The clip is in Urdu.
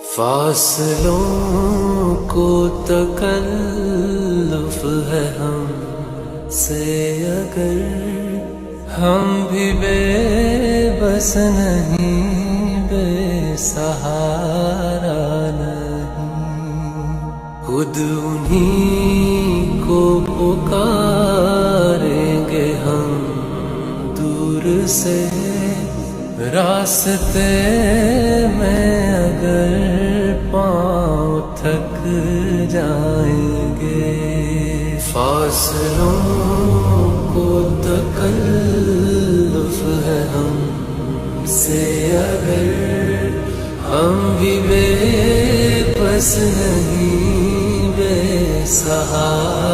فاصلوں کو تکلف ہے ہم سے اگر ہم بھی بے بس نہیں، بے سہارا نہیں، خود انہیں کو پکاریں گے ہم دور سے راستے میں اگر پاؤں تھک جائیں گے۔ فاصلوں کو تکلف ہے ہم سے اگر ہم بھی بے بس نہیں، بے سہارا